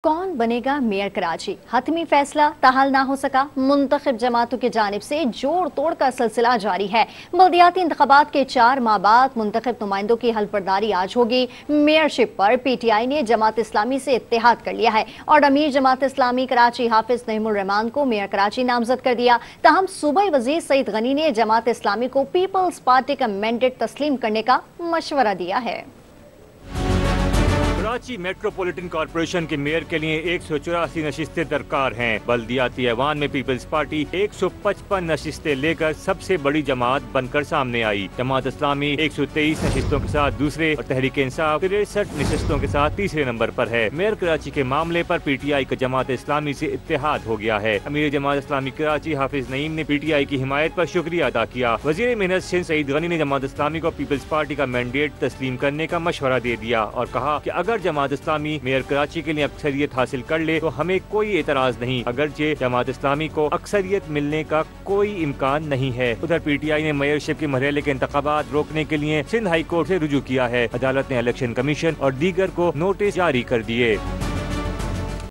कौन बनेगा मेयर कराची? हतमी फैसला ताहाल ना हो सका। मुंतखब जमातों की जानिब से जोड़ तोड़ का सिलसिला जारी है। बल्दियाती इंतखाबात के 4 माह बाद मुंतखब नुमाइंदों की हल्फबर्दारी आज होगी। मेयरशिप पर PTI ने जमात इस्लामी से इत्तेहाद कर लिया है और अमीर जमात इस्लामी कराची हाफिज नईमुर रहमान को मेयर कराची नामजद कर दिया। ताहम सूबाई वजीर सईद गनी ने जमात इस्लामी को पीपल्स पार्टी का मैंडेट तस्लीम करने का मशवरा दिया है। कराची मेट्रोपॉलिटन कॉरपोरेशन के मेयर के लिए 184 नशिस्तें दरकार हैं। बल्दियाती ऐवान में पीपल्स पार्टी 155 नशिस्तें लेकर सबसे बड़ी जमात बनकर सामने आई। जमात इस्लामी 123 नशिस्तों के साथ दूसरे और तहरीक इंसाफ 63 नशिस्तों के साथ तीसरे नंबर पर है। मेयर कराची के मामले पर PTI का जमात इस्लामी से इत्तेहाद हो गया है। अमीर जमात इस्लामी कराची हाफिज नईम ने PTI की हिमायत पर शुक्रिया अदा किया। वजीर मेहनत सिंध सईद गनी ने जमात इस्लामी को पीपल्स पार्टी का मैंडेट तस्लीम करने का मशवरा दे दिया और कहा कि अगर जमात इस्लामी मेयर कराची के लिए अक्सरियत हासिल कर ले तो हमें कोई एतराज नहीं, अगरचे जमात इस्लामी को अक्सरियत मिलने का कोई इम्कान नहीं है। उधर PTI ने मेयरशिप के मरहले के इंतखाबात रोकने के लिए सिंध हाई कोर्ट से रुजू किया है। अदालत ने इलेक्शन कमीशन और दीगर को नोटिस जारी कर दिए।